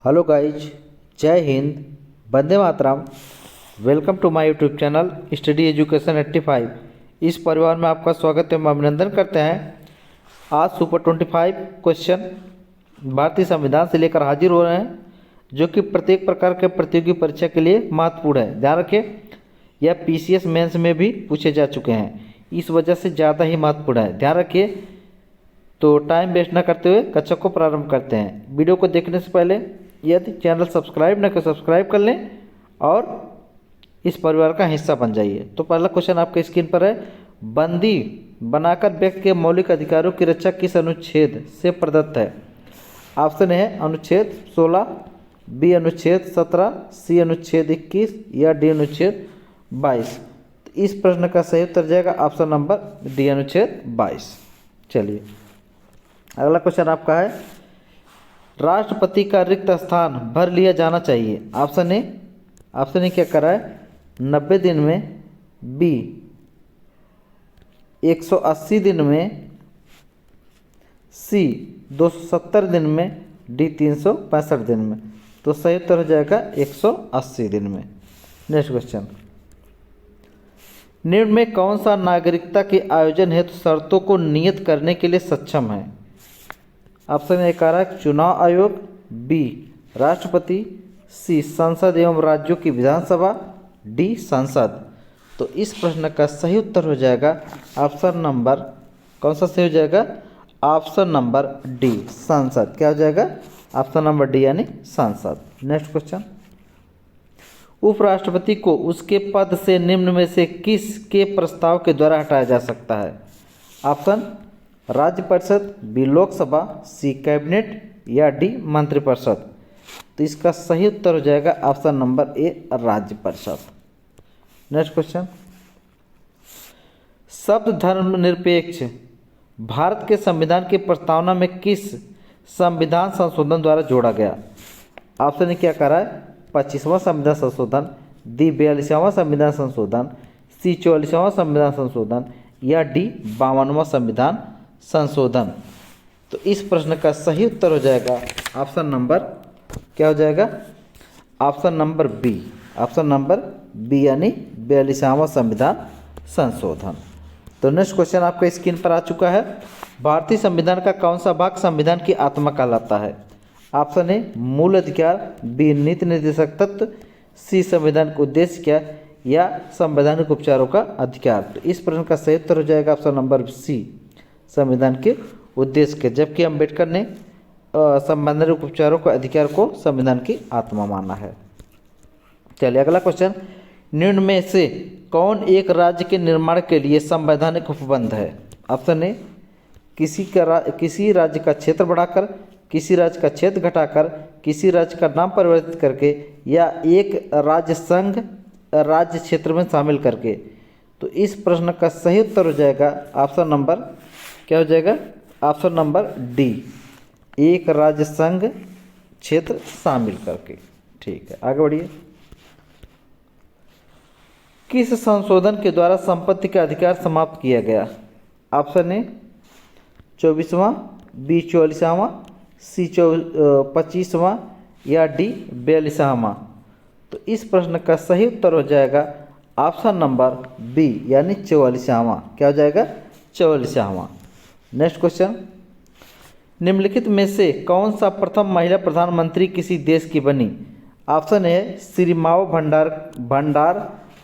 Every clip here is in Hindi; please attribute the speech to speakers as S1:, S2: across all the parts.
S1: हेलो गाइज, जय हिंद, वंदे मातरम। Welcome to my YouTube channel study education 85। इस परिवार में आपका स्वागत एवं अभिनंदन करते हैं। आज सुपर 25 क्वेश्चन भारतीय संविधान से लेकर हाजिर हो रहे हैं, जो कि प्रत्येक प्रकार के प्रतियोगी परीक्षा के लिए महत्वपूर्ण है। ध्यान रखें, यह पीसीएस मेंस में भी पूछे जा चुके हैं, इस वजह से ज़्यादा ही महत्वपूर्ण है। ध्यान रखिए, तो टाइम वेस्ट न करते हुए कक्षा को प्रारंभ करते हैं। वीडियो को देखने से पहले यदि चैनल सब्सक्राइब न कर सब्सक्राइब कर लें और इस परिवार का हिस्सा बन जाइए। तो पहला क्वेश्चन आपके स्क्रीन पर है, बंदी बनाकर व्यक्ति के मौलिक अधिकारों की रक्षा किस अनुच्छेद से प्रदत्त है? ऑप्शन है अनुच्छेद 16, बी अनुच्छेद 17, सी अनुच्छेद 21 या डी अनुच्छेद 22। तो इस प्रश्न का सही उत्तर जाएगा ऑप्शन नंबर डी अनुच्छेद 22। चलिए, अगला क्वेश्चन आपका है, राष्ट्रपति का रिक्त स्थान भर लिया जाना चाहिए। ऑप्शन ए क्या करा है 90 दिन में, बी 180 दिन में, सी 270 दिन में, डी 365 दिन में। तो सही उत्तर हो जाएगा 180 दिन में। नेक्स्ट क्वेश्चन, निम्न में कौन सा नागरिकता के आयोजन हेतु शर्तों को नियत करने के लिए सक्षम है? ऑप्शन ए कह रहा है चुनाव आयोग, बी राष्ट्रपति, सी संसद एवं राज्यों की विधानसभा, डी संसद। तो इस प्रश्न का सही उत्तर हो जाएगा ऑप्शन नंबर, कौन सा सही हो जाएगा? ऑप्शन नंबर डी संसद। क्या हो जाएगा? ऑप्शन नंबर डी यानी संसद। नेक्स्ट क्वेश्चन, उपराष्ट्रपति को उसके पद से निम्न में से किस के प्रस्ताव के द्वारा हटाया जा सकता है? ऑप्शन राज्य परिषद, बी लोकसभा, सी कैबिनेट या डी मंत्रिपरिषद। तो इसका सही उत्तर हो जाएगा ऑप्शन नंबर ए राज्य परिषद। नेक्स्ट क्वेश्चन, शब्द धर्मनिरपेक्ष भारत के संविधान की प्रस्तावना में किस संविधान संशोधन द्वारा जोड़ा गया? ऑप्शन ए क्या कह रहा है 25वां संविधान संशोधन, डी 42वां संविधान संशोधन, सी 44वां संविधान संशोधन या डी 52वां संविधान संशोधन। तो इस प्रश्न का सही उत्तर हो जाएगा ऑप्शन नंबर, क्या हो जाएगा? Option number B, option number B यानी 42वां संविधान संशोधन। तो नेक्स्ट क्वेश्चन आपके स्क्रीन पर आ चुका है, भारतीय संविधान का कौन सा भाग संविधान की आत्मा कहलाता है? ऑप्शन ए मूल अधिकार, बी नीति निर्देशक तत्व, सी संविधान का उद्देश्य क्या या संवैधानिक उपचारों का अधिकार। तो इस प्रश्न का सही उत्तर हो जाएगा ऑप्शन नंबर सी संविधान के उद्देश्य के, जबकि अम्बेडकर ने संवैधानिक उपचारों के अधिकार को संविधान की आत्मा माना है। चलिए अगला क्वेश्चन, निम्न में से कौन एक राज्य के निर्माण के लिए संवैधानिक उपबंध है? ऑप्शन ए किसी राज्य का क्षेत्र बढ़ाकर, किसी राज्य का क्षेत्र घटाकर, किसी राज्य का नाम परिवर्तित करके या एक राज्य संघ राज्य क्षेत्र में शामिल करके। तो इस प्रश्न का सही उत्तर हो जाएगा ऑप्शन नंबर, क्या हो जाएगा? ऑप्शन नंबर डी एक राज्य संघ क्षेत्र शामिल करके। ठीक है, आगे बढ़िए। किस संशोधन के द्वारा संपत्ति का अधिकार समाप्त किया गया? ऑप्शन ए 24वां, बी 44वां, सी 25वां या डी 42वां। तो इस प्रश्न का सही उत्तर हो जाएगा ऑप्शन नंबर बी यानी 44वां। क्या हो जाएगा? 44वां। नेक्स्ट क्वेश्चन, निम्नलिखित में से कौन सा प्रथम महिला प्रधानमंत्री किसी देश की बनी? ऑप्शन ए श्री माओ भंडार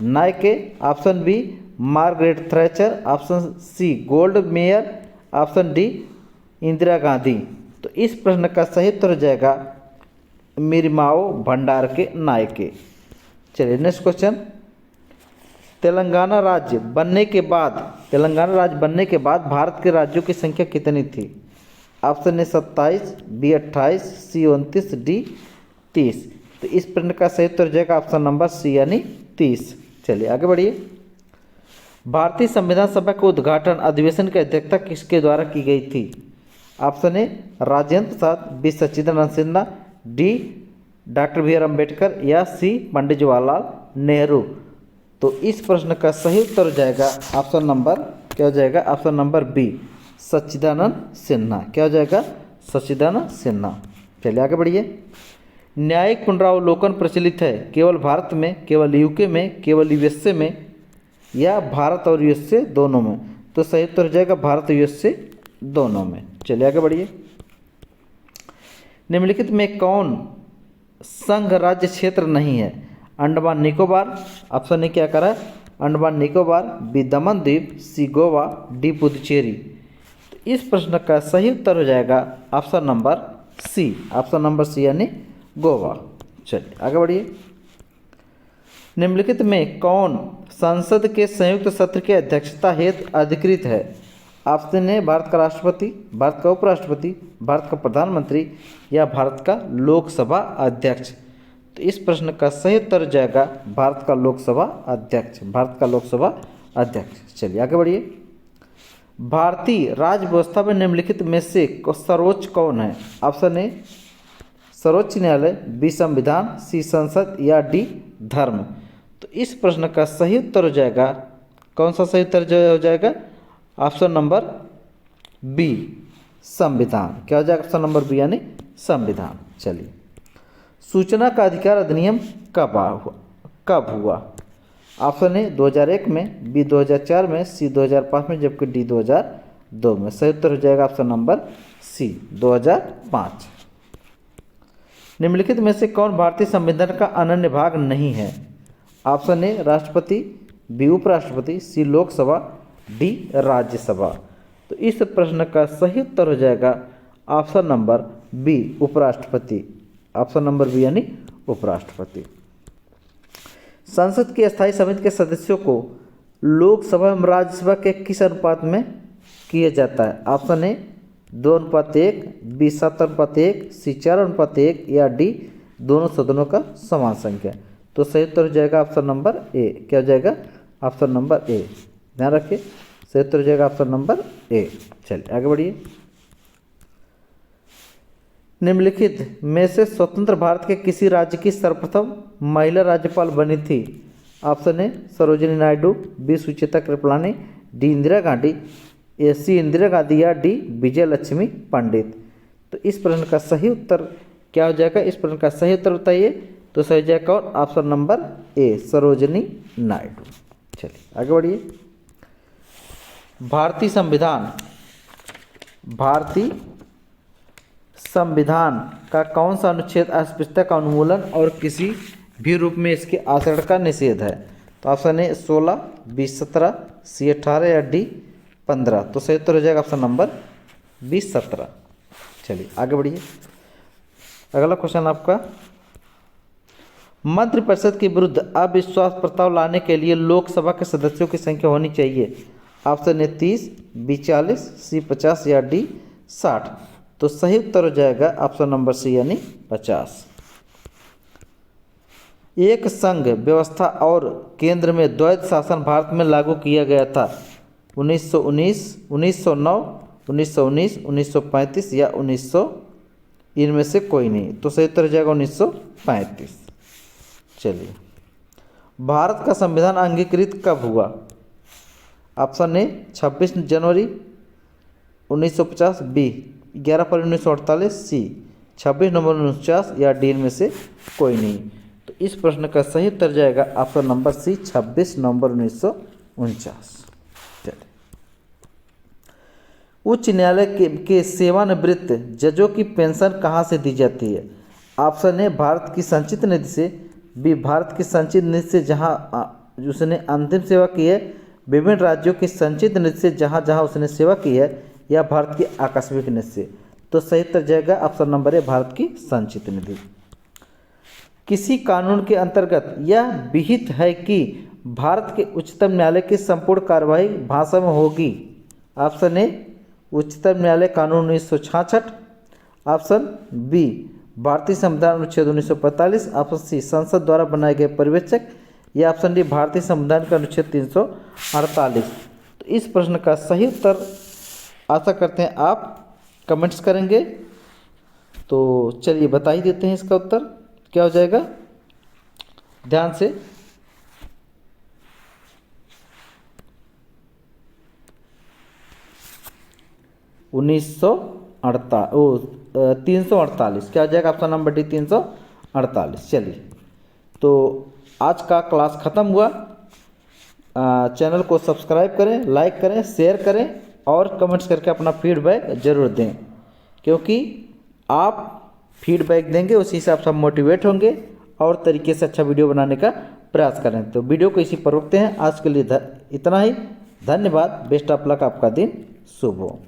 S1: Nike, option B Margaret Thatcher, option C Golda Meir, option D Indira Gandhi. तो इस प्रश्न का सही उत्तर हो जाएगा मिरीमाओ भंडार के नायके। चलिए नेक्स्ट क्वेश्चन, तेलंगाना राज्य बनने के बाद भारत के राज्यों की संख्या कितनी थी? Option A 27, B 28, C 29, D 30। तो इस प्रश्न का सही उत्तर हो जाएगा ऑप्शन नंबर सी यानी 30। चलिए आगे बढ़िए। भारतीय संविधान सभा के उद्घाटन अधिवेशन की अध्यक्षता किसके द्वारा की गई थी? Option A Rajendra Prasad, B Sachchidananda Sinha, D doctor B R Ambedkar या सी पंडित जवाहरलाल नेहरू। तो इस प्रश्न का सही उत्तर हो जाएगा ऑप्शन नंबर, क्या हो जाएगा? Option number B Sachchidananda Sinha. क्या हो जाएगा? सच्चिदानंद सिन्हा। चलिए आगे बढ़िए। न्यायिक पुनरावलोकन प्रचलित है केवल भारत में, केवल यूके में, केवल यूएसए में या भारत और यूएसए दोनों में? तो सही उत्तर हो जाएगा भारत और यूएसए दोनों में। चलिए आगे बढ़िए। निम्नलिखित में कौन संघ राज्य क्षेत्र नहीं है? अंडमान निकोबार, ऑप्शन ए क्या करा है? अंडमान निकोबार, बी दमन द्वीप, सी गोवा, डी पुदुचेरी। तो इस प्रश्न का सही उत्तर हो जाएगा option number C, option number C यानी गोवा। चलिए आगे बढ़िए। निम्नलिखित में कौन संसद के संयुक्त सत्र की अध्यक्षता हेतु अधिकृत है? ऑप्शन ए भारत का राष्ट्रपति, भारत का उपराष्ट्रपति, भारत का प्रधानमंत्री या भारत का लोकसभा अध्यक्ष। तो इस प्रश्न का सही उत्तर हो जाएगा भारत का लोकसभा अध्यक्ष, भारत का लोकसभा अध्यक्ष। चलिए आगे बढ़िए। भारतीय राज्य व्यवस्था में निम्नलिखित में से सर्वोच्च कौन है? ऑप्शन ए सर्वोच्च न्यायालय, बी संविधान, सी संसद या डी धर्म। तो इस प्रश्न का सही उत्तर हो जाएगा, कौन सा सही उत्तर हो जाएगा? ऑप्शन नंबर बी संविधान। क्या हो जाएगा? ऑप्शन नंबर बी यानी संविधान। चलिए, सूचना का अधिकार अधिनियम कब हुआ? ऑप्शन ए 2001 में, बी 2004 में, सी 2005 में, जबकि डी 2002 में। सही उत्तर हो जाएगा ऑप्शन नंबर सी 2005। निम्नलिखित में से कौन भारतीय संविधान का अनन्य भाग नहीं है? ऑप्शन ए राष्ट्रपति, बी उपराष्ट्रपति, सी लोकसभा, डी राज्यसभा। तो इस प्रश्न का सही उत्तर हो जाएगा ऑप्शन नंबर बी उपराष्ट्रपति, ऑप्शन नंबर बी यानी उपराष्ट्रपति। संसद की स्थायी समिति के सदस्यों को लोकसभा एवं राज्यसभा के किस अनुपात में किया जाता है? ऑप्शन ए 2:1, बी 7:1, सी 4:1 या डी दोनों सदनों का समान संख्या। तो सही उत्तर हो जाएगा ऑप्शन नंबर ए। क्या हो जाएगा? Option number A. ध्यान रखिए, सही उत्तर हो जाएगा ऑप्शन नंबर ए। चलिए आगे बढ़िए। निम्नलिखित में से स्वतंत्र भारत के किसी राज्य की सर्वप्रथम महिला राज्यपाल बनी थी? Option A Sarojini Naidu, B Sucheta Kripalani, D Indira Gandhi, C Indira Gandhi या डी विजय लक्ष्मी पंडित। तो इस प्रश्न का सही उत्तर क्या हो जाएगा? इस प्रश्न का सही उत्तर बताइए। तो सही हो जाएगा कौन? Option number A Sarojini Naidu. चलिए आगे बढ़िए। भारतीय संविधान का कौन सा अनुच्छेद अस्पृश्यता का उन्मूलन और किसी भी रूप में इसके आचरण का निषेध है? तो ऑप्शन ए 16, बी 17, सी 18 या डी 15। तो सही उत्तर हो जाएगा ऑप्शन नंबर बी 17। चलिए आगे बढ़िए। अगला क्वेश्चन आपका, मंत्रिपरिषद के विरुद्ध अविश्वास प्रस्ताव लाने के लिए लोकसभा के सदस्यों की संख्या होनी चाहिए? ऑप्शन ए 30, बी 40, सी 50 या डी 60। तो सही उत्तर हो जाएगा ऑप्शन नंबर सी यानी 50। एक संघ व्यवस्था और केंद्र में द्वैध शासन भारत में लागू किया गया था 1919, 1909, 1919, 1935 या 1900, इनमें से कोई नहीं। तो सही उत्तर हो जाएगा 1935। चलिए, भारत का संविधान अंगीकृत कब हुआ? ऑप्शन ए 26 जनवरी 1950, बी 11 फरवरी 1948, सी 26 नवंबर 1949 या डी में से कोई नहीं। तो इस प्रश्न का सही उत्तर जाएगा ऑप्शन नंबर सी 26 नवंबर 1949। चलिए, उच्च न्यायालय के सेवानिवृत्त जजों की पेंशन कहाँ से दी जाती है? ऑप्शन ए भारत की संचित निधि से, बी भारत की संचित निधि से जहाँ उसने अंतिम सेवा की है, विभिन्न राज्यों की संचित निधि से जहाँ जहाँ उसने सेवा की है, या भारत की आकस्मिक निधि से। तो सही उत्तर जाएगा ऑप्शन नंबर ए भारत की संचित निधि। किसी कानून के अंतर्गत यह विहित है कि भारत के उच्चतम न्यायालय की संपूर्ण कार्यवाही भाषा में होगी? ऑप्शन ए उच्चतम न्यायालय कानून 1966, ऑप्शन बी भारतीय संविधान अनुच्छेद 1945, ऑप्शन सी संसद द्वारा बनाए गए पर्यवेक्षक, या ऑप्शन डी भारतीय संविधान का अनुच्छेद 348। तो इस प्रश्न का सही उत्तर आशा करते हैं आप कमेंट्स करेंगे। तो चलिए बता ही देते हैं इसका उत्तर क्या हो जाएगा, ध्यान से। उन्नीस सौ 348 क्या हो जाएगा ऑप्शन नंबर डी 348। 48। चलिए, तो आज का क्लास ख़त्म हुआ। चैनल को सब्सक्राइब करें, लाइक करें, शेयर करें और कमेंट्स करके अपना फीडबैक ज़रूर दें, क्योंकि आप फीडबैक देंगे उसी हिसाब से हम मोटिवेट होंगे और तरीके से अच्छा वीडियो बनाने का प्रयास करें। तो वीडियो को इसी पर रोकते हैं। आज के लिए इतना ही। धन्यवाद। Best of luck. आपका दिन शुभ हो।